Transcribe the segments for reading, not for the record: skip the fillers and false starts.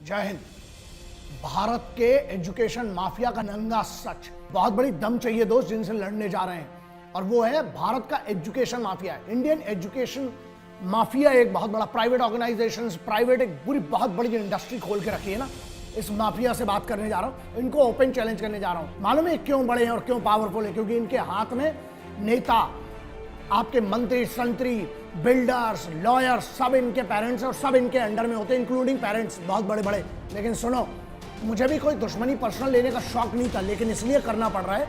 जय हिंद। भारत के education mafia का नंगा सच। बहुत बड़ी दम चाहिए दोस्त जिनसे लड़ने जा रहे हैं, और वो है भारत का education mafia. Indian education mafia एक बहुत बड़ा प्राइवेट ऑर्गेनाइजेशंस, प्राइवेट एक पूरी बहुत बड़ी इंडस्ट्री खोल के रखी है ना। इस माफिया से बात करने जा रहा हूं, इनको ओपन चैलेंज करने जा रहा हूं। मालूम है क्यों बड़े हैं और क्यों पावरफुल है? क्योंकि इनके हाथ में नेता, आपके मंत्री, संतरी, बिल्डर्स, लॉयर्स, सब इनके पेरेंट्स और सब इनके अंडर में होते हैं, इंक्लूडिंग पेरेंट्स बहुत बड़े बड़े। लेकिन सुनो, मुझे भी कोई दुश्मनी पर्सनल लेने का शौक नहीं था, लेकिन इसलिए करना पड़ रहा है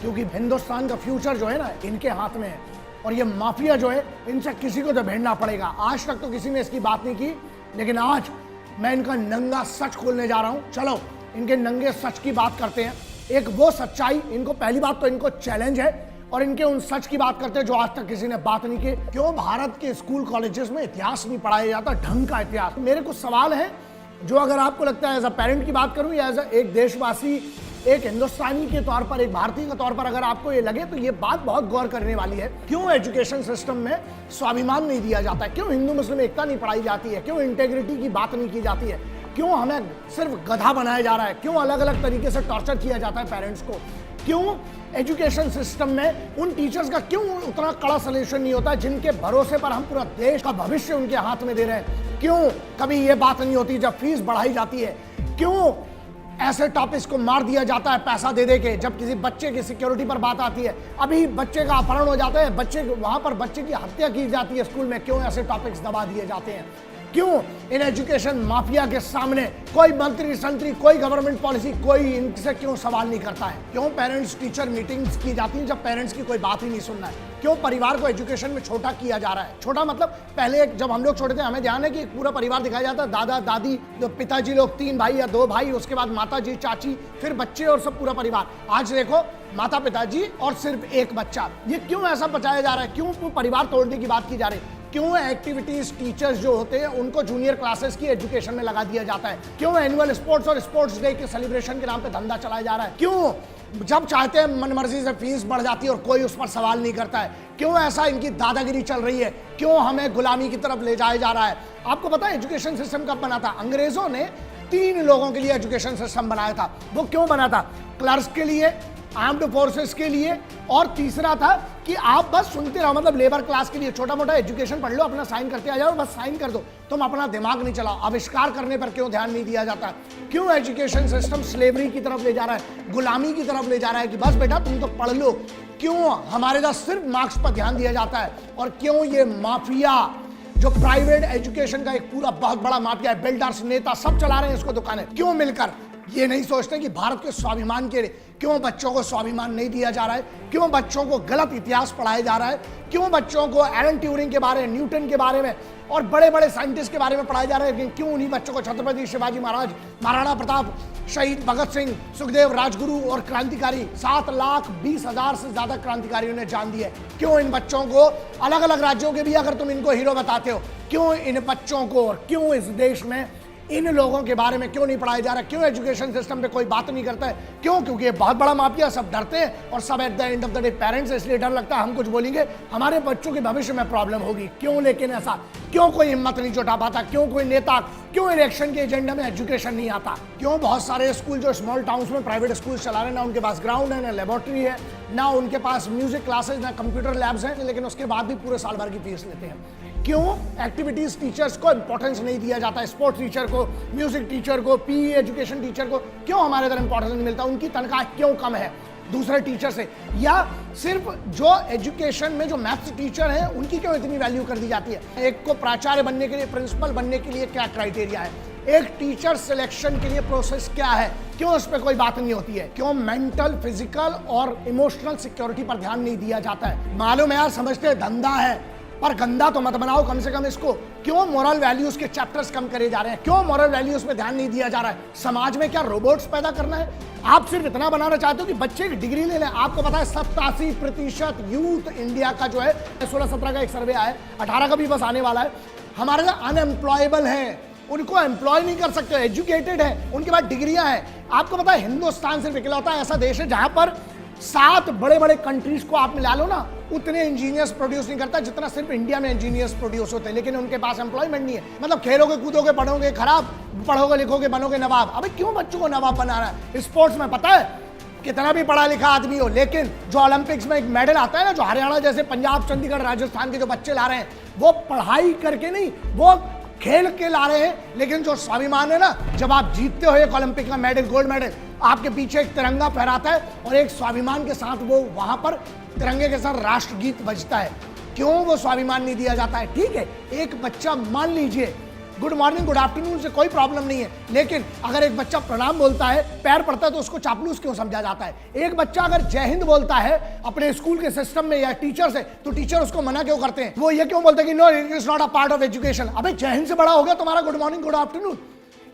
क्योंकि हिंदुस्तान का फ्यूचर जो है ना इनके हाथ में है, और ये माफिया जो है इनसे किसी को तो भिड़ना पड़ेगा। आज तक तो किसी ने इसकी बात नहीं की, लेकिन आज मैं इनका नंगा सच खोलने जा रहा हूं। चलो इनके नंगे सच की बात करते हैं। एक वो सच्चाई, इनको पहली बात तो इनको चैलेंज है, और इनके उन सच की बात करते हैं जो आज तक किसी ने बात नहीं की। क्यों भारत के स्कूल कॉलेजेस में इतिहास नहीं पढ़ाया जाता, ढंग का इतिहास? मेरे कुछ सवाल हैं जो अगर आपको लगता है एज अ पेरेंट की बात करूं या एज एक देशवासी, एक हिंदुस्तानी के तौर पर, एक भारतीय के तौर पर अगर आपको ये लगे तो ये बात बहुत गौर करने वाली है। क्यों एजुकेशन सिस्टम में स्वाभिमान नहीं दिया जाता है? क्यों हिंदू मुस्लिम एकता नहीं पढ़ाई जाती है? क्यों इंटेग्रिटी की बात नहीं की जाती है? क्यों हमें सिर्फ गधा बनाया जा रहा है? क्यों अलग अलग तरीके से टॉर्चर किया जाता है पेरेंट्स को? क्यों एजुकेशन सिस्टम में उन टीचर्स का क्यों उतना कड़ा सॉल्यूशन नहीं होता जिनके भरोसे पर हम पूरा देश का भविष्य उनके हाथ में दे रहे हैं? क्यों कभी ये बात नहीं होती जब फीस बढ़ाई जाती है? क्यों ऐसे टॉपिक्स को मार दिया जाता है पैसा दे दे के जब किसी बच्चे की सिक्योरिटी पर बात आती है? अभी बच्चे का अपहरण हो जाता है, वहां पर बच्चे की हत्या की जाती है स्कूल में। क्यों ऐसे टॉपिक्स दबा दिए जाते हैं? क्यों इन एजुकेशन माफिया के सामने कोई मंत्री संतरी, कोई गवर्नमेंट पॉलिसी, कोई इनसे क्यों सवाल नहीं करता है? क्यों पेरेंट्स टीचर मीटिंग्स की जाती हैं जब पेरेंट्स की कोई बात ही नहीं सुनना है? क्यों परिवार को एजुकेशन में छोटा किया जा रहा है? छोटा मतलब पहले जब हम लोग छोटे थे, हमें ध्यान है कि पूरा परिवार दिखाया जाता, दादा दादी, पिताजी लोग 3 भाई या 2 भाई, उसके बाद माता जी, चाची, फिर बच्चे और सब पूरा परिवार। आज देखो माता पिताजी और सिर्फ एक बच्चा। ये क्यों ऐसा बचाया जा रहा है? क्यों परिवार तोड़ने की बात की जा रही है? क्यों एक्टिविटीज टीचर्स जो होते हैं उनको जूनियर क्लासेस की एजुकेशन में लगा दिया जाता है? क्यों एनुअल स्पोर्ट्स और स्पोर्ट्स डे के सेलिब्रेशन के नाम पे धंधा चलाया जा रहा है? क्यों जब चाहते हैं मनमर्जी से फीस बढ़ जाती है और कोई उस पर सवाल नहीं करता है? क्यों ऐसा इनकी दादागिरी चल रही है? क्यों हमें गुलामी की तरफ ले जाया जा रहा है? आपको पता है एजुकेशन सिस्टम कब बना था? अंग्रेजों ने 3 लोगों के लिए एजुकेशन सिस्टम बनाया था। वो क्यों बना था? क्लर्क्स के लिए, आर्म्ड फोर्सेस के लिए, और तीसरा था कि आप बस सुनते रहो, मतलब लेबर क्लास के लिए। छोटा मोटा एजुकेशन पढ़ लो, अपना साइन करते आ जाओ, बस साइन कर दो, तुम अपना दिमाग नहीं चलाओ। आविष्कार करने पर क्यों ध्यान नहीं दिया जाता? क्यों एजुकेशन सिस्टम स्लेवरी की तरफ ले जा रहा है, गुलामी की तरफ ले जा रहा है कि बस बेटा तुम तो पढ़ लो? क्यों हमारे पास सिर्फ मार्क्स पर ध्यान दिया जाता है? और क्यों ये माफिया जो प्राइवेट एजुकेशन का एक पूरा बहुत बड़ा माफिया है, बिल्डर्स, नेता सब चला रहे हैं इसको दुकानें, क्यों मिलकर ये नहीं सोचते कि भारत के स्वाभिमान के लिए? क्यों बच्चों को स्वाभिमान नहीं दिया जा रहा है? क्यों बच्चों को गलत इतिहास पढ़ाया जा रहा है? क्यों बच्चों को एलन ट्यूरिंग के बारे में, न्यूटन के बारे में और बड़े बड़े साइंटिस्ट के बारे में पढ़ाया जा रहा है? लेकिन क्यों उन्हीं बच्चों को छत्रपति शिवाजी महाराज, महाराणा प्रताप, शहीद भगत सिंह, सुखदेव, राजगुरु और क्रांतिकारी 7,20,000 से ज्यादा क्रांतिकारियों ने जान दी है? क्यों इन बच्चों को अलग अलग राज्यों के भी अगर तुम इनको हीरो बताते हो, क्यों इन बच्चों को और क्यों इस देश में इन लोगों के बारे में क्यों नहीं पढ़ाया जा रहा? क्यों एजुकेशन सिस्टम पे कोई बात नहीं करता है? क्यों? क्योंकि ये बहुत बड़ा माफिया, सब डरते हैं, और सब at the end of the day parents, इसलिए डर लगता है हम कुछ बोलेंगे हमारे बच्चों के भविष्य में प्रॉब्लम होगी। क्यों? लेकिन ऐसा क्यों कोई हिम्मत नहीं जुटा पाता? क्यों कोई नेता, क्यों इलेक्शन के एजेंडा में एजुकेशन नहीं आता? क्यों बहुत सारे स्कूल जो स्मॉल टाउन्स में प्राइवेट स्कूल चला रहे हैं, ना उनके पास ग्राउंड है, ना लेबोरेटरी है, ना उनके पास म्यूजिक क्लासेस, ना कंप्यूटर लैब्स हैं, लेकिन उसके बाद भी पूरे साल भर की फीस लेते हैं? क्यों एक्टिविटीज टीचर्स को इंपॉर्टेंस नहीं दिया जाता? स्पोर्ट्स टीचर को, म्यूजिक टीचर को, पीई एजुकेशन टीचर को क्यों हमारे इधर इंपॉर्टेंस नहीं मिलता? उनकी तनख्वाह क्यों कम है दूसरे टीचर से? या सिर्फ जो एजुकेशन में जो मैथ्स टीचर है उनकी क्यों इतनी वैल्यू कर दी जाती है? एक को प्राचार्य बनने के लिए, प्रिंसिपल बनने के लिए क्या क्राइटेरिया है? एक टीचर सिलेक्शन के लिए प्रोसेस क्या है? क्यों उस पर कोई बात नहीं होती है? क्यों मेंटल, फिजिकल और इमोशनल सिक्योरिटी पर ध्यान नहीं दिया जाता है? मालूम है यार, समझते हैं धंधा है, पर गंदा तो मत बनाओ कम से कम इसको। क्यों मोरल वैल्यूज के चैप्टर्स कम करे जा रहे हैं? क्यों मोरल वैल्यूज पे ध्यान नहीं दिया जा रहा है? समाज में क्या रोबोट्स पैदा करना है? आप सिर्फ इतना बनाना चाहते हो कि बच्चे की डिग्री ले लें। आपको पता है 87% यूथ इंडिया का जो है, 16-17 का एक सर्वे आया है, 18 का भी बस आने वाला है, हमारे यहाँ अनएम्प्लॉयबल है, उनको एम्प्लॉय नहीं कर सकते। एजुकेटेड है, उनके पास डिग्रियां हैं। आपको पता है हिंदुस्तान सिर्फ इकलौता ऐसा देश है जहां पर 7 बड़े बड़े कंट्रीज को आप मिला लो ना, उतने इंजीनियर्स प्रोड्यूस नहीं करता जितना सिर्फ इंडिया में इंजीनियर्स प्रोड्यूस होते हैं, लेकिन उनके पास एम्प्लॉयमेंट नहीं है। मतलब खेलोगे कूदोगे पढ़ोगे खराब, पढ़ोगे लिखोगे बनोगे नवाब। अबे क्यों बच्चों को नवाब बना रहा है? स्पोर्ट्स में पता है कितना भी पढ़ा लिखा आदमी हो, लेकिन जो ओलंपिक्स में एक मेडल आता है ना, जो हरियाणा जैसे पंजाब चंडीगढ़ राजस्थान के जो बच्चे ला रहे हैं, वो पढ़ाई करके नहीं, वो खेल के ला रहे हैं। लेकिन जो स्वाभिमान है ना, जब आप जीतते हो एक ओलंपिक का मेडल, गोल्ड मेडल, आपके पीछे एक तिरंगा फहराता है और एक स्वाभिमान के साथ वो वहां पर तिरंगे के साथ राष्ट्रगीत बजता है। क्यों वो स्वाभिमान नहीं दिया जाता है? ठीक है, एक बच्चा मान लीजिए गुड मॉर्निंग गुड आफ्टरनून से कोई प्रॉब्लम नहीं है, लेकिन अगर एक बच्चा प्रणाम बोलता है, पैर पड़ता है, तो उसको चापलूस क्यों समझा जाता है? एक बच्चा अगर जय हिंद बोलता है अपने स्कूल के सिस्टम में या टीचर से, तो टीचर उसको मना क्यों करते हैं? वो ये क्यों बोलते हैं कि no it is not a part of education? अबे जय हिंद से बड़ा हो गया तुम्हारा गुड मॉर्निंग गुड आफ्टरनून।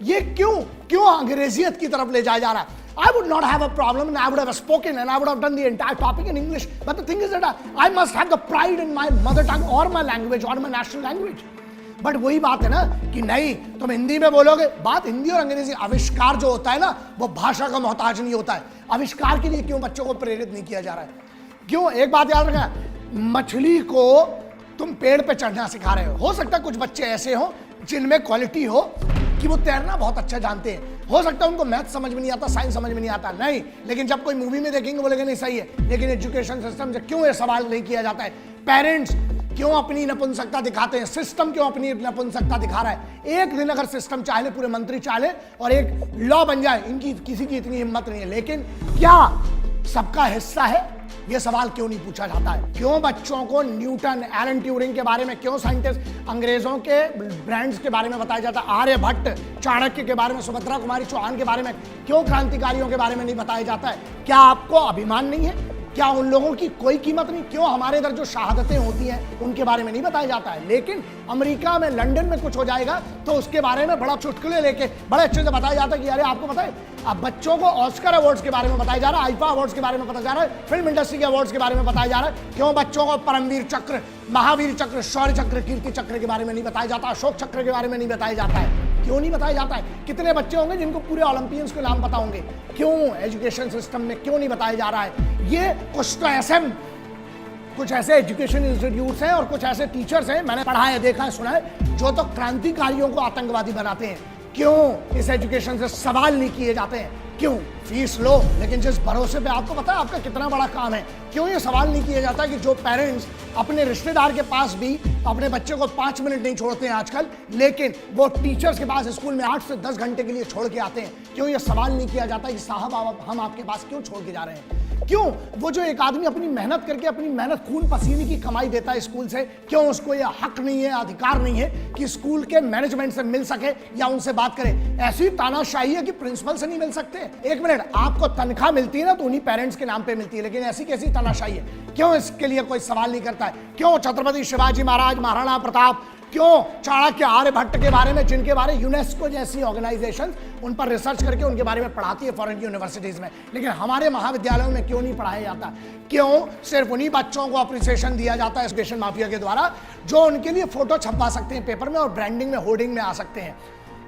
ये क्यों अंग्रेजियत की तरफ ले जाया जा रहा है? I would not have a problem and I would have spoken and I would have done the entire topic in English. But the thing is that I must have the pride in my mother tongue or my language or my national language. But वही बात है ना कि नहीं, तुम हिंदी में बोलोगे। बात हिंदी और अंग्रेजी, आविष्कार जो होता है ना, वो भाषा का मोहताज नहीं होता है। आविष्कार के लिए क्यों बच्चों को प्रेरित नहीं किया जा रहा है? क्यों? एक बात याद रखना, मछली को तुम पेड़ पे चढ़ना सिखा रहे हो सकता है कुछ बच्चे ऐसे हो जिनमें क्वालिटी हो कि वो तैरना बहुत अच्छा जानते हैं, हो सकता है उनको मैथ समझ में नहीं आता, साइंस समझ में नहीं आता, नहीं, लेकिन जब कोई मूवी में देखेंगे बोलेंगे नहीं सही है। लेकिन एजुकेशन सिस्टम से क्यों ये सवाल नहीं किया जाता है? पेरेंट्स क्यों अपनी नपुंसकता दिखाते हैं? सिस्टम क्यों अपनी नपुंसकता दिखा रहा है? एक दिन अगर सिस्टम चाहे, पूरे मंत्री चाहे और एक लॉ बन जाए, इनकी किसी की इतनी हिम्मत नहीं है। लेकिन क्या सबका हिस्सा है? यह सवाल क्यों नहीं पूछा जाता है? क्यों बच्चों को न्यूटन, एलन ट्यूरिंग के बारे में, क्यों साइंटिस्ट अंग्रेजों के ब्रांड्स के बारे में बताया जाता है, आर्यभट्ट, चाणक्य के बारे में, सुभद्रा कुमारी चौहान के बारे में, क्यों क्रांतिकारियों के बारे में नहीं बताया जाता है? क्या आपको अभिमान नहीं है? क्या उन लोगों की कोई कीमत नहीं? क्यों हमारे इधर जो शहादतें होती हैं उनके बारे में नहीं बताया जाता है? लेकिन अमेरिका में, लंदन में कुछ हो जाएगा तो उसके बारे में बड़ा चुटकुले लेके बड़े अच्छे से बताया जाता है कि अरे आपको पता है, अब बच्चों को ऑस्कर अवार्ड्स के बारे में बताया जा रहा है, आईफा अवार्ड्स के बारे में बताया जा रहा है, फिल्म इंडस्ट्री के अवार्ड्स के बारे में बताया जा रहा है। क्यों बच्चों को परमवीर चक्र, महावीर चक्र, शौर्य चक्र, कीर्ति चक्र के बारे में नहीं बताया जाता? अशोक चक्र के बारे में नहीं बताया जाता है? क्यों नहीं बताया जाता है? कितने बच्चे होंगे जिनको पूरे ओलंपियंस के नाम पता होंगे? क्यों एजुकेशन सिस्टम में क्यों नहीं बताया जा रहा है? ये कुछ ऐसे एजुकेशन इंस्टीट्यूट्स हैं और कुछ ऐसे टीचर्स हैं, मैंने पढ़ा है, देखा है, सुना है, जो तो क्रांतिकारियों को आतंकवादी बनाते हैं। क्यों इस एजुकेशन से सवाल नहीं किए जाते हैं? क्यों? फीस लो, लेकिन जिस भरोसे पे आपको पता है आपका कितना बड़ा काम है, क्यों ये सवाल नहीं किया जाता कि जो पेरेंट्स अपने रिश्तेदार के पास भी अपने बच्चे को 5 मिनट नहीं छोड़ते हैं आजकल, लेकिन वो टीचर्स के पास स्कूल में 8 से 10 घंटे के लिए छोड़ के आते हैं? क्यों ये सवाल नहीं किया जाता कि साहब हम आपके पास क्यों छोड़ के जा रहे हैं? क्यों वो जो एक आदमी अपनी मेहनत करके, अपनी मेहनत खून पसीने की कमाई देता है स्कूल से, क्यों उसको यह हक नहीं है, अधिकार नहीं है कि स्कूल के मैनेजमेंट से मिल सके या उनसे बात करे? ऐसी तानाशाही है कि प्रिंसिपल से नहीं मिल सकते? एक मिनट, आपको तनख्वाह मिलती है ना तो उन्हीं पेरेंट्स के नाम पे मिलती है, लेकिन ऐसी कैसी तानाशाही है? क्यों इसके लिए कोई सवाल नहीं करता है? क्यों छत्रपति शिवाजी महाराज, महाराणा प्रताप, क्यों चाणक्य, आर्यभट्ट के बारे में, जिनके बारे यूनेस्को जैसी ऑर्गेनाइजेशन उन पर रिसर्च करके उनके बारे में पढ़ाती है फॉरेन यूनिवर्सिटीज में, लेकिन हमारे महाविद्यालयों में क्यों नहीं पढ़ाया जाता? क्यों सिर्फ उन्हीं बच्चों को अप्रिसिएशन दिया जाता है एजुकेशन माफिया के द्वारा, जो उनके लिए फोटो छपवा सकते हैं पेपर में और ब्रांडिंग में, होर्डिंग में आ सकते हैं?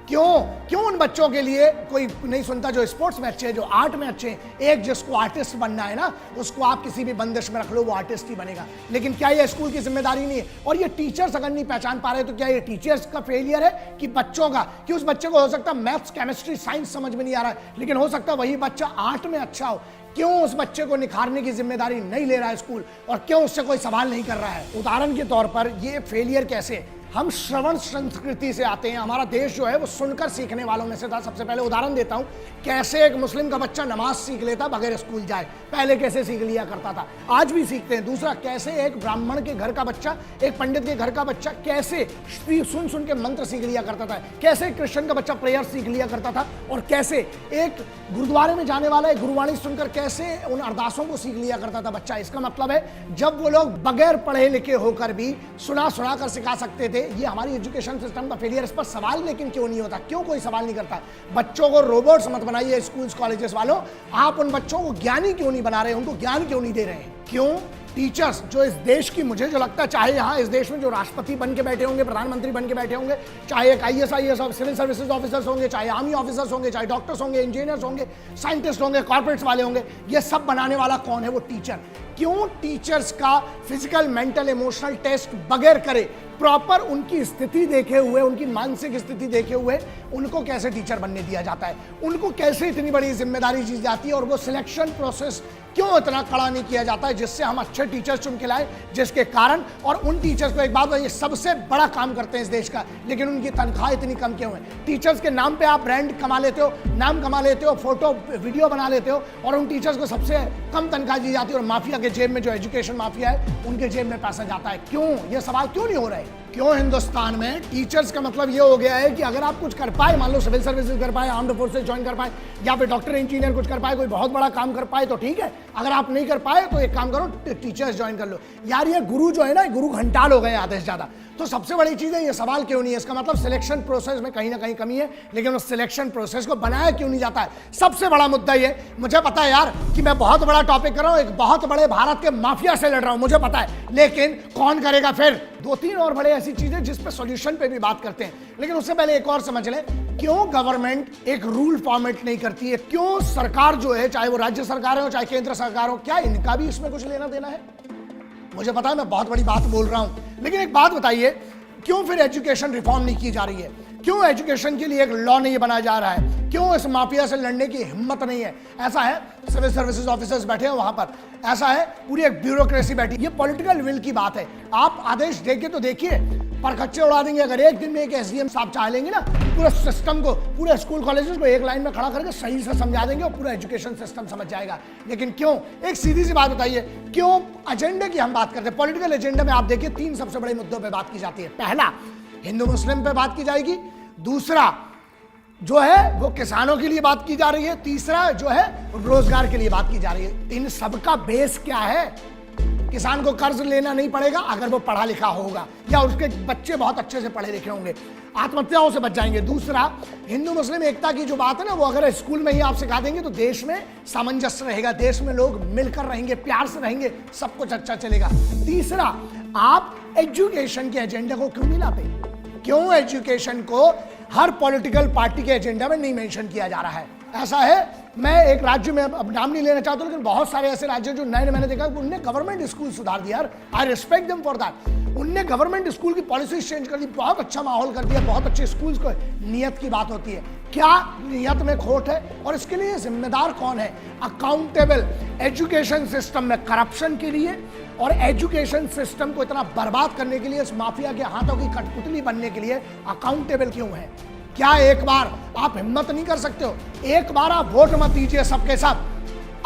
क्यों उन बच्चों के लिए कोई नहीं सुनता जो स्पोर्ट्स में अच्छे हैं, जो आर्ट में अच्छे हैं? एक जिसको आर्टिस्ट बनना है ना, उसको आप किसी भी बंदिश में रख लो, वो आर्टिस्ट ही बनेगा। लेकिन क्या ये स्कूल की जिम्मेदारी नहीं है? और ये टीचर्स अगर नहीं पहचान पा रहे तो क्या ये टीचर्स का फेलियर है कि बच्चों का? कि उस बच्चे को हो सकता है मैथ्स, केमिस्ट्री, साइंस समझ में नहीं आ रहा है, लेकिन हो सकता है वही बच्चा आर्ट में अच्छा हो। क्यों उस बच्चे को निखारने की जिम्मेदारी नहीं ले रहा है स्कूल, और क्यों उससे कोई सवाल नहीं कर रहा है? उदाहरण के तौर पर ये फेलियर कैसे? हम श्रवण संस्कृति से आते हैं, हमारा देश जो है वो सुनकर सीखने वालों में से था। सबसे पहले उदाहरण देता हूं, कैसे एक मुस्लिम का बच्चा नमाज सीख लेता बगैर स्कूल जाए, पहले कैसे सीख लिया करता था, आज भी सीखते हैं। दूसरा, कैसे एक ब्राह्मण के घर का बच्चा, एक पंडित के घर का बच्चा कैसे सुन के मंत्र सीख लिया करता था, कैसे क्रिश्चियन का बच्चा प्रेयर सीख लिया करता था, और कैसे एक गुरुद्वारे में जाने वाला एक गुरुवाणी सुनकर कैसे उन अरदासों को सीख लिया करता था बच्चा। इसका मतलब है जब वो लोग बगैर पढ़े लिखे होकर भी सुना कर सिखा सकते थे, थे, ये हमारी एजुकेशन सिस्टम का फेलियर। इस पर सवाल लेकिन क्यों नहीं होता, क्यों कोई सवाल नहीं करता? बच्चों को रोबोट्स मत बनाइए स्कूल्स कॉलेजेस वालों, आप उन बच्चों को ज्ञानी क्यों नहीं बना रहे, उनको ज्ञान क्यों नहीं दे रहे हैं? क्यों टीचर्स जो इस देश की, मुझे जो लगता है, चाहे यहाँ इस देश में जो राष्ट्रपति बन के बैठे होंगे, प्रधानमंत्री बन के बैठे होंगे, चाहे एक IAS सिविल सर्विसेज ऑफिसर्स होंगे, चाहे आर्मी ऑफिसर्स होंगे, चाहे डॉक्टर्स होंगे, इंजीनियर्स होंगे, साइंटिस्ट होंगे, कॉर्पोरेट्स वाले होंगे, ये सब बनाने वाला कौन है? वो टीचर। क्यों टीचर्स का फिजिकल, मेंटल, इमोशनल टेस्ट बगैर करे, प्रॉपर उनकी स्थिति देखे हुए, उनकी मानसिक स्थिति देखे हुए उनको कैसे टीचर बनने दिया जाता है? उनको कैसे इतनी बड़ी जिम्मेदारी दी जाती है? और वो सिलेक्शन प्रोसेस क्यों इतना कड़ा नहीं किया जाता है जिससे हम अच्छे टीचर्स चुन के लाए, जिसके कारण, और उन टीचर्स को एक बात बताइए, सबसे बड़ा काम करते हैं इस देश का, लेकिन उनकी तनख्वाह इतनी कम क्यों है? टीचर्स के नाम पे आप ब्रांड कमा लेते हो, नाम कमा लेते हो, फोटो वीडियो बना लेते हो, और उन टीचर्स को सबसे कम तनख्वाह दी जाती है, और माफिया के जेब में, जो एजुकेशन माफिया है, उनके जेब में पैसा जाता है। क्यों? ये सवाल क्यों नहीं हो रहा है? क्यों हिंदुस्तान में टीचर्स का मतलब ये हो गया है कि अगर आप कुछ कर पाए, मान लो सिविल सर्विसेज कर पाए, आर्म्ड फोर्सेज ज्वाइन कर पाए, या फिर डॉक्टर इंजीनियर कुछ कर पाए, कोई बहुत बड़ा काम कर पाए तो ठीक है, अगर आप नहीं कर पाए तो एक काम करो, टीचर्स ज्वाइन कर लो। यार ये गुरु जो है ना, गुरु घंटाल हो गए आधे से ज्यादा। तो सबसे बड़ी चीज है, ये सवाल क्यों नहीं है? इसका मतलब सिलेक्शन प्रोसेस में कहीं ना कहीं कमी है, लेकिन उस सिलेक्शन प्रोसेस को बनाया क्यों नहीं जाता है? सबसे बड़ा मुद्दा ये, मुझे पता है यार कि मैं बहुत बड़ा टॉपिक कर रहा हूं, एक बहुत बड़े भारत के माफिया से लड़ रहा हूं, मुझे पता है, लेकिन कौन करेगा फिर? 2-3 और बड़े ऐसी चीजें जिस पे सॉल्यूशन पे भी बात करते हैं, लेकिन उससे पहले एक और समझ ले, क्यों गवर्नमेंट एक रूल फॉर्मेट नहीं करती है? क्यों सरकार जो है, चाहे वो राज्य सरकार हो चाहे केंद्र सरकार हो, क्या इनका भी इसमें कुछ लेना देना है? मुझे पता है मैं बहुत बड़ी बात बोल रहा हूं, लेकिन एक बात बताइए, क्यों फिर एजुकेशन रिफॉर्म नहीं की जा रही है? क्यों एजुकेशन के लिए एक लॉ नहीं बनाया जा रहा है? क्यों इस माफिया से लड़ने की हिम्मत नहीं है? ऐसा है सिविल सर्विसेज ऑफिसर्स बैठे हैं वहां पर, ऐसा है पूरी एक ब्यूरोक्रेसी बैठी। ये पॉलिटिकल विल की बात है। आप आदेश देके तो देखिए, पर खच्चे उड़ा देंगे। अगर एक दिन में एक SDM साहब चाह लेंगे ना, पूरे सिस्टम को, पूरे स्कूल कॉलेजेस को एक लाइन में खड़ा करके सही से समझा देंगे और पूरा एजुकेशन सिस्टम समझ जाएगा। लेकिन क्यों? एक सीधी सी बात बताइए, क्यों एजेंडे की हम बात करते हैं? पॉलिटिकल एजेंडे में आप देखिए 3 सबसे बड़े मुद्दों पर बात की जाती है। पहला, हिंदू मुस्लिम पे बात की जाएगी। दूसरा जो है वो किसानों के लिए बात की जा रही है। तीसरा जो है रोजगार के लिए बात की जा रही है। इन सबका बेस क्या है? किसान को कर्ज लेना नहीं पड़ेगा अगर वो पढ़ा लिखा होगा, या उसके बच्चे बहुत अच्छे से पढ़े लिखे होंगे, आत्महत्याओं से बच जाएंगे। दूसरा, हिंदू मुस्लिम एकता की जो बात है ना, वो अगर स्कूल में ही आप सिखा देंगे तो देश में सामंजस्य रहेगा, देश में लोग मिलकर रहेंगे, प्यार से रहेंगे, सब कुछ अच्छा चलेगा। तीसरा, आप एजुकेशन के एजेंडे को क्यों नहीं लाते? क्यों एजुकेशन को हर पॉलिटिकल पार्टी के एजेंडा में नहीं मेंशन किया जा रहा है? ऐसा है, मैं एक राज्य में अब नाम नहीं लेना चाहता, लेकिन बहुत सारे ऐसे राज्य जो नए मैंने देखा उनने गवर्नमेंट स्कूल सुधार दिया। I respect them for that. उनने गवर्नमेंट स्कूल की पॉलिसी चेंज कर दी, बहुत अच्छा माहौल कर दिया, बहुत अच्छे स्कूल्स को। नियत की बात होती है, क्या नियत में खोट है और इसके लिए जिम्मेदार कौन है? अकाउंटेबल। एजुकेशन सिस्टम में करप्शन के लिए और एजुकेशन सिस्टम को इतना बर्बाद करने के लिए, इस माफिया के हाथों की कठपुतली बनने के लिए अकाउंटेबल क्यों है? क्या एक बार आप हिम्मत नहीं कर सकते हो? एक बार आप वोट मत दीजिए सबके सब।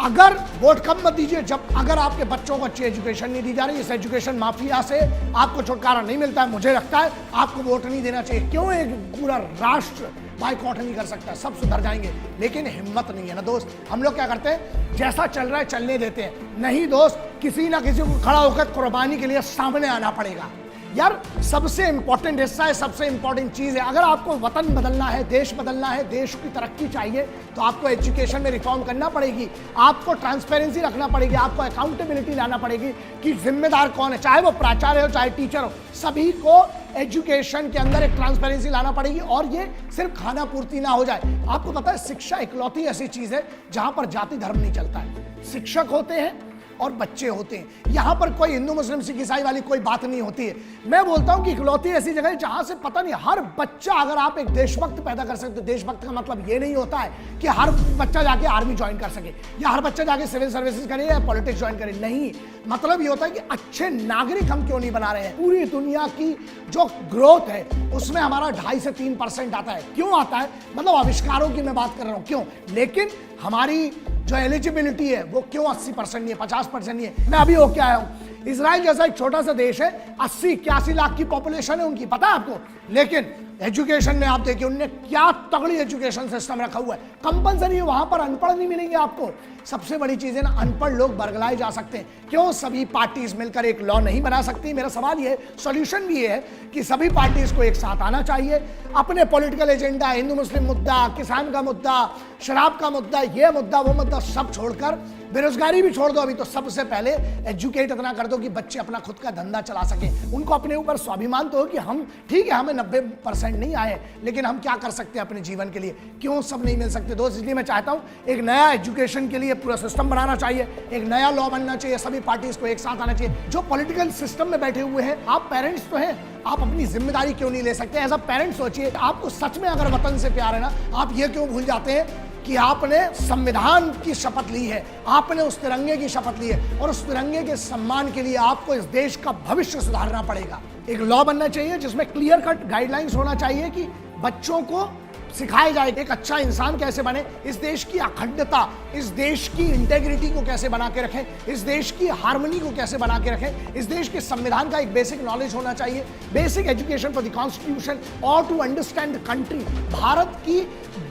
अगर वोट कब मत दीजिए, जब अगर आपके बच्चों को अच्छी एजुकेशन नहीं दी जा रही, इस एजुकेशन माफिया से आपको छुटकारा नहीं मिलता है, मुझे लगता है आपको वोट नहीं देना चाहिए। क्यों एक पूरा राष्ट्र बाइकआउट नहीं कर सकता? सब सुधर जाएंगे, लेकिन हिम्मत नहीं है ना दोस्त। हम लोग क्या करते हैं, जैसा चल रहा है चलने देते हैं। नहीं दोस्त, किसी ना किसी को खड़ा होकर कुर्बानी के लिए सामने आना पड़ेगा। यार सबसे इंपॉर्टेंट हिस्सा है, सबसे इंपॉर्टेंट चीज है। अगर आपको वतन बदलना है, देश बदलना है, देश की तरक्की चाहिए, तो आपको एजुकेशन में रिफॉर्म करना पड़ेगी, आपको ट्रांसपेरेंसी रखना पड़ेगी, आपको अकाउंटेबिलिटी लाना पड़ेगी कि जिम्मेदार कौन है, चाहे वो प्राचार्य हो चाहे टीचर हो, सभी को एजुकेशन के अंदर एक ट्रांसपेरेंसी लाना पड़ेगी। और ये सिर्फ खाना पूर्ति ना हो जाए। आपको पता है, शिक्षा इकलौती ऐसी चीज है जहां पर जाति धर्म नहीं चलता है। शिक्षक होते हैं और बच्चे होते हैं। यहां पर कोई हिंदू मुस्लिम सिख ईसाई वाली कोई बात नहीं होती है। मैं बोलता हूं कि इकलौती ऐसी जगह है जहां से पता नहीं, हर बच्चा, अगर आप एक देशभक्त पैदा कर सकते हो, देशभक्त का मतलब ये नहीं होता है कि हर बच्चा जाके आर्मी ज्वाइन कर सके या हर बच्चा जाके सिविल सर्विसेज करे या पॉलिटिक्स ज्वाइन करे। नहीं, मतलब ये होता है कि अच्छे नागरिक हम क्यों नहीं बना रहे हैं? पूरी दुनिया की जो ग्रोथ है उसमें हमारा 2.5 से 3% आता है। क्यों आता है? मतलब आविष्कारों की मैं बात कर रहा हूं, क्यों? लेकिन हमारी जो एलिजिबिलिटी है वो क्यों 80% नहीं है, 50% नहीं है? मैं अभी होके आया हूं, इजराइल जैसा एक छोटा सा देश है, 80-81 लाख की पॉपुलेशन है उनकी, पता है आपको, लेकिन एजुकेशन में आप देखिए उनने क्या तगड़ी एजुकेशन सिस्टम रखा हुआ है, कंपलसरी वहां पर अनपढ़ नहीं मिलेंगे आपको। सबसे बड़ी चीज है ना, अनपढ़ लोग बरगलाए जा सकते हैं। क्यों सभी पार्टीज मिलकर एक लॉ नहीं बना सकती? मेरा सवाल ये, सॉल्यूशन भी ये है कि सभी पार्टीज को एक साथ आना चाहिए, अपने पॉलिटिकल एजेंडा, हिंदू मुस्लिम मुद्दा, किसान का मुद्दा, शराब का मुद्दा, ये मुद्दा वो मुद्दा सब छोड़कर, बेरोजगारी भी छोड़ दो अभी तो, सबसे पहले एजुकेट इतना कर दो कि बच्चे अपना खुद का धंधा चला सके। उनको अपने ऊपर स्वाभिमान तो हो कि हम, ठीक है हमें 90% नहीं आए, लेकिन हम क्या कर सकते हैं अपने जीवन के लिए। क्यों सब नहीं मिल सकते दोस्त? इसलिए मैं चाहता हूं एक नया एजुकेशन के लिए पूरा सिस्टम बनाना चाहिए, एक नया लॉ बनना चाहिए, सभी पार्टीज को एक साथ आना चाहिए। जो पॉलिटिकल सिस्टम में बैठे हुए हैं, आप पेरेंट्स तो हैं, आप अपनी जिम्मेदारी क्यों नहीं ले सकते? एज अ पेरेंट सोचिए, आपको सच में अगर वतन से प्यार है ना, आप ये क्यों भूल जाते हैं कि आपने संविधान की शपथ ली है, आपने उस तिरंगे की शपथ ली है, और उस तिरंगे के सम्मान के लिए आपको इस देश का भविष्य सुधारना पड़ेगा। एक लॉ बनना चाहिए जिसमें क्लियर कट गाइडलाइंस होना चाहिए कि बच्चों को सिखाया जाए एक अच्छा इंसान कैसे बने, इस देश की अखंडता, इस देश की इंटेग्रिटी को कैसे बना के रखें, इस देश की हार्मनी को कैसे बना के रखें, इस देश के संविधान का एक बेसिक नॉलेज होना चाहिए, basic education for the constitution और to understand the country. Bharat की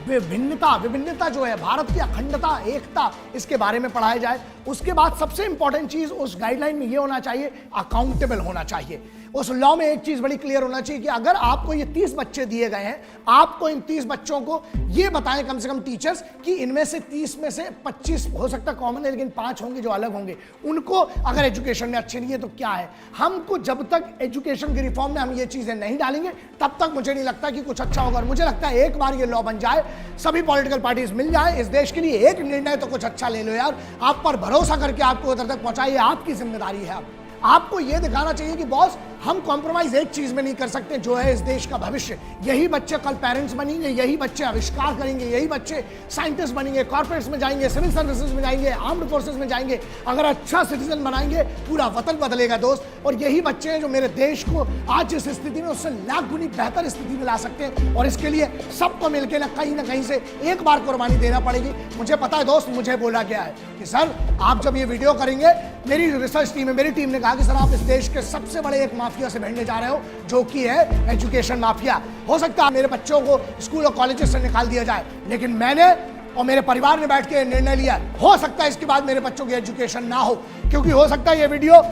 विभिन्नता जो है, भारत की अखंडता, एकता, इसके बारे में पढ़ाया जाए। उसके बाद सबसे इंपॉर्टेंट चीज उस गाइडलाइन में ये होना चाहिए, अकाउंटेबल होना चाहिए। उस लॉ में एक चीज बड़ी क्लियर होना चाहिए कि अगर आपको ये 30 बच्चे दिए गए हैं, आपको इन 30 बच्चों को ये बताएं कम से कम टीचर्स कि इनमें से 30 में से 25 हो सकता कॉमन है, लेकिन 5 होंगे जो अलग होंगे। उनको अगर एजुकेशन में अच्छे नहीं है तो क्या है, हमको जब तक एजुकेशन की रिफॉर्म में हम ये चीजें नहीं डालेंगे तब तक मुझे नहीं लगता कि कुछ अच्छा होगा। और मुझे लगता है एक बार ये लॉ बन जाए, सभी पॉलिटिकल पार्टीज मिल जाए, इस देश के लिए एक निर्णय तो कुछ अच्छा ले लो यार, आप पर भरोसा करके आपको उधर तक पहुंचाइए, आपकी जिम्मेदारी है। आपको यह दिखाना चाहिए कि बॉस हम कॉम्प्रोमाइज एक चीज में नहीं कर सकते, जो है इस देश का भविष्य। यही बच्चे कल पेरेंट्स बनेंगे, यही बच्चे आविष्कार करेंगे, यही बच्चे साइंटिस्ट बनेंगे, कॉर्पोरेट्स में जाएंगे, सिविल सर्विसेज में जाएंगे, आर्म्ड फोर्सेज में जाएंगे। अगर अच्छा सिटीजन बनाएंगे, पूरा वतन बदलेगा दोस्त। और यही बच्चे हैं जो मेरे देश को आज जिस स्थिति में उससे लाख गुनी बेहतर स्थिति में ला सकते हैं। और इसके लिए सबको मिलकर ना कहीं से एक बार कुर्बानी देना पड़ेगी। मुझे पता है दोस्त, मुझे बोला गया है कि सर आप जब ये वीडियो करेंगे, मेरी रिसर्च टीम है, मेरी टीम ने कहा कि सर आप इस देश के सबसे बड़े एक माफिया से भिड़ने जा रहे हो, जो कि है एजुकेशन माफिया। हो सकता है मेरे बच्चों को स्कूल और कॉलेजेस से निकाल दिया जाए, लेकिन मैंने और मेरे परिवार ने बैठ के निर्णय लिया, हो सकता है इसके बाद मेरे बच्चों की एजुकेशन ना हो, क्योंकि हो सकता है ये वीडियो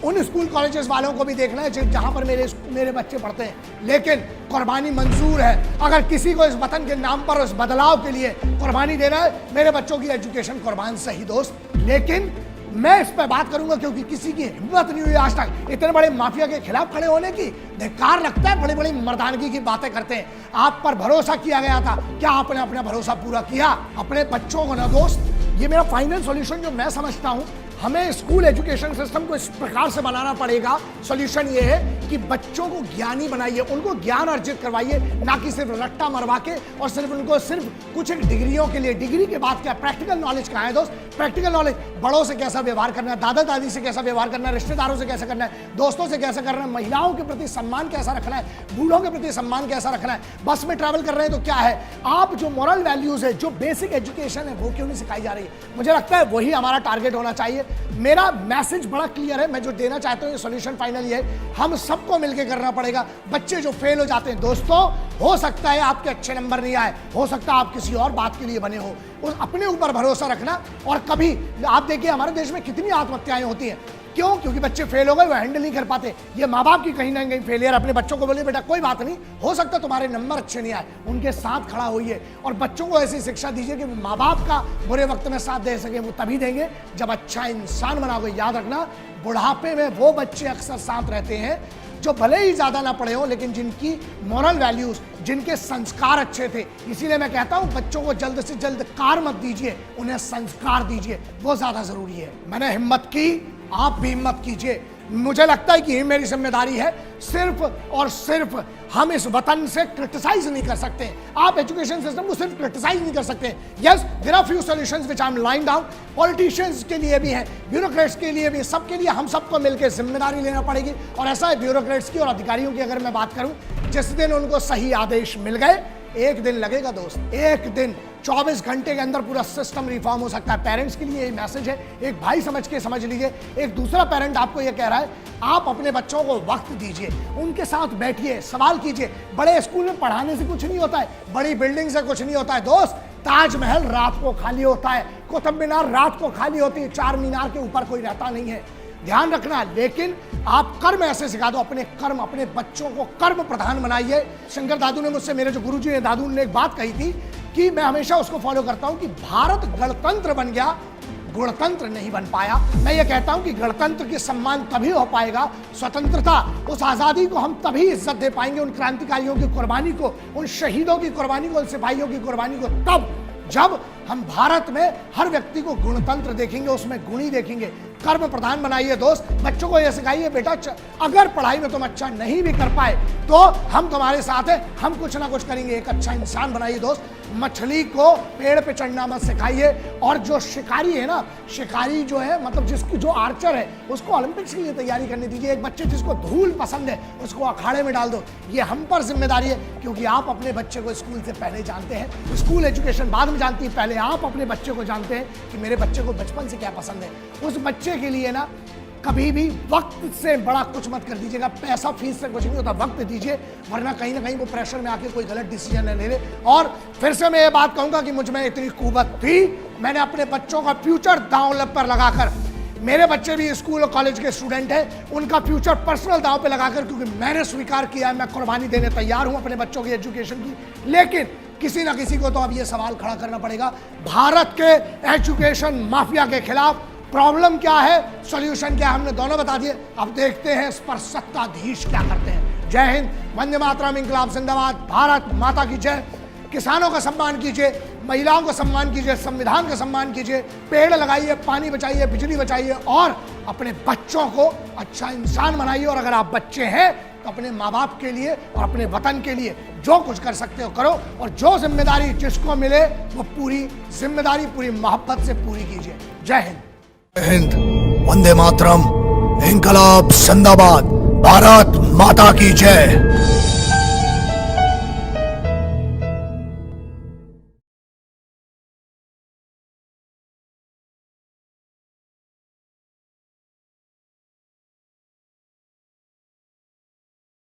उन स्कूल कॉलेजेस वालों को भी देखना है जहां पर मेरे बच्चे पढ़ते हैं। लेकिन कुर्बानी मंजूर है। अगर किसी को इस वतन के नाम पर उस बदलाव के लिए कुर्बानी देना है, मेरे बच्चों की एजुकेशन कुर्बान सही दोस्त। लेकिन मैं इस पर बात करूंगा क्योंकि किसी की हिम्मत नहीं हुई आज तक इतने बड़े माफिया के खिलाफ खड़े होने की। धिक्कार लगता है, बड़ी बड़ी मर्दानगी की बातें करते हैं। आप पर भरोसा किया गया था, क्या आपने अपना भरोसा पूरा किया? अपने बच्चों को ना दोस्त, ये मेरा फाइनल सॉल्यूशन जो मैं समझता हूं, हमें स्कूल एजुकेशन सिस्टम को इस प्रकार से बनाना पड़ेगा। सॉल्यूशन ये है कि बच्चों को ज्ञानी बनाइए, उनको ज्ञान अर्जित करवाइए, ना कि सिर्फ रट्टा मरवा के और सिर्फ उनको सिर्फ कुछ एक डिग्रियों के लिए। डिग्री के बाद क्या, प्रैक्टिकल नॉलेज कहाँ है दोस्त? प्रैक्टिकल नॉलेज, बड़ों से कैसा व्यवहार करना है, दादा दादी से कैसा व्यवहार करना है, रिश्तेदारों से कैसा करना है, दोस्तों से कैसा करना है, महिलाओं के प्रति सम्मान कैसा रखना है, बूढ़ों के प्रति सम्मान कैसा रखना है। बस में ट्रैवल कर रहे हैं तो क्या है, आप जो मॉरल वैल्यूज है, जो बेसिक एजुकेशन है, वो क्यों नहीं सिखाई जा रही है? मुझे लगता है वही हमारा टारगेट होना चाहिए। मेरा मैसेज बड़ा क्लियर है, मैं जो देना चाहता हूं, ये सॉल्यूशन फाइनल ये है, हम सबको मिलकर करना पड़ेगा। बच्चे जो फेल हो जाते हैं दोस्तों, हो सकता है आपके अच्छे नंबर नहीं आए, हो सकता है आप किसी और बात के लिए बने हो, उस अपने ऊपर भरोसा रखना। और कभी आप देखिए हमारे देश में कितनी आत्महत्याएं होती हैं, क्यों? क्योंकि बच्चे फेल हो गए, वो हैंडल नहीं कर पाते। ये माँ बाप की कहीं ना कहीं फेलियर। अपने बच्चों को बोलिए बेटा कोई बात नहीं, हो सकता तुम्हारे नंबर अच्छे नहीं आए, उनके साथ खड़ा होइए और बच्चों को ऐसी शिक्षा दीजिए कि माँ बाप का बुरे वक्त में साथ दे सके। वो तभी देंगे जब अच्छा इंसान बनाओगे। याद रखना, बुढ़ापे में वो बच्चे अक्सर साथ रहते हैं जो भले ही ज्यादा ना पढ़े हो, लेकिन जिनकी मॉरल वैल्यूज, जिनके संस्कार अच्छे थे। इसीलिए मैं कहता हूं बच्चों को जल्द से जल्द कार मत दीजिए, उन्हें संस्कार दीजिए, वो ज्यादा जरूरी है। मैंने हिम्मत की, आप भी हिम्मत कीजिए। मुझे लगता है कि ये मेरी जिम्मेदारी है। सिर्फ और सिर्फ हम इस वतन से क्रिटिसाइज नहीं कर सकते। आप एजुकेशन सिस्टम को सिर्फ क्रिटिसाइज नहीं कर सकते। Yes, there are few solutions which I am laying down. Politicians के लिए भी है, ब्यूरोक्रेट्स के लिए भी, सबके लिए हम सबको मिलकर जिम्मेदारी लेना पड़ेगी। और ऐसा है, ब्यूरोक्रेट्स की और अधिकारियों की अगर मैं बात करूं, जिस दिन उनको सही आदेश मिल गए, एक दिन लगेगा दोस्त, एक दिन। 24 घंटे के अंदर पूरा सिस्टम रिफॉर्म हो सकता है। पेरेंट्स के लिए ये मैसेज है, एक भाई समझ के समझ लीजिए। एक दूसरा पेरेंट आपको ये कह रहा है, आप अपने बच्चों को वक्त दीजिए, उनके साथ बैठिए, सवाल कीजिए। बड़े स्कूल में पढ़ाने से कुछ नहीं होता है, बड़ी बिल्डिंग से कुछ नहीं होता है दोस्त। ताजमहल रात को खाली होता है, कुतुब मीनार रात को खाली होती है, चार मीनार के ऊपर कोई रहता नहीं है, ध्यान रखना। लेकिन आप कर्म ऐसे सिखा दो, अपने कर्म, अपने बच्चों को कर्म प्रधान बनाइए। शंकर दादू ने मुझसे, मेरे जो गुरुजी हैं दादू ने एक बात कही थी कि मैं हमेशा उसको फॉलो करता हूं कि भारत गणतंत्र बन गया, गुणतंत्र नहीं बन पाया। मैं ये कहता हूं कि गणतंत्र की सम्मान तभी हो पाएगा, स्वतंत्रता, उस आजादी को हम तभी इज्जत दे पाएंगे, उन क्रांतिकारियों की कुर्बानी को, उन शहीदों की कुर्बानी को, उन सिपाहियों की कुर्बानी को, तब जब हम भारत में हर व्यक्ति को गुणतंत्र देखेंगे, उसमें गुणी देखेंगे। कर्म प्रधान बनाइए दोस्त। बच्चों को यह सिखाइए, बेटा अगर पढ़ाई में तुम अच्छा नहीं भी कर पाए तो हम तुम्हारे साथ हैं, हम कुछ ना कुछ करेंगे। एक अच्छा इंसान बनाइए दोस्त। मछली को पेड़ पे चढ़ना मत सिखाइए। और जो शिकारी है ना, शिकारी जो है, मतलब जिसकी जो आर्चर है, उसको ओलंपिक्स के लिए तैयारी करने दीजिए। एक बच्चे जिसको धूल पसंद है, उसको अखाड़े में डाल दो। ये हम पर जिम्मेदारी है, क्योंकि आप अपने बच्चे को स्कूल से पहले जानते हैं। स्कूल एजुकेशन बाद में जानती है, पहले आप अपने बच्चे को जानते हैं कि मेरे बच्चे को बचपन से क्या पसंद है। उस बच्चे के लिए ना कभी भी वक्त से बड़ा कुछ मत कर दीजिएगा। पैसा फीस से कुछ नहीं होता, वक्त दीजिए, वरना कहीं ना कहीं वो प्रेशर में आके कोई गलत डिसीजन न ले ले। और फिर से मैं ये बात कहूंगा कि मुझ में इतनी कुव्वत थी, मैंने अपने बच्चों का फ्यूचर दांव पर लगाकर, मेरे बच्चे भी स्कूल और कॉलेज के स्टूडेंट हैं, उनका फ्यूचर पर्सनल दांव पे लगाकर, क्योंकि मैंने स्वीकार किया है, मैं कुर्बानी देने तैयार हूं अपने बच्चों की एजुकेशन की। लेकिन किसी ना किसी को तो अब ये सवाल खड़ा करना पड़ेगा, भारत के एजुकेशन माफिया के खिलाफ प्रॉब्लम क्या है, सॉल्यूशन क्या है, हमने दोनों बता दिए। अब देखते हैं इस पर सत्ताधीश क्या करते हैं। जय हिंद, वंदे मातरम, इंकलाब जिंदाबाद, भारत माता की जय। किसानों का सम्मान कीजिए, महिलाओं का सम्मान कीजिए, संविधान का सम्मान कीजिए, पेड़ लगाइए, पानी बचाइए, बिजली बचाइए, और अपने बच्चों को अच्छा इंसान बनाइए। और अगर आप बच्चे हैं तो अपने माँ बाप के लिए और अपने वतन के लिए जो कुछ कर सकते हो करो, और जो जिम्मेदारी जिसको मिले वो पूरी जिम्मेदारी पूरी मोहब्बत से पूरी कीजिए। जय हिंद। हिंद, वंदे मातरम, इंकलाब जिंदाबाद, भारत माता की जय।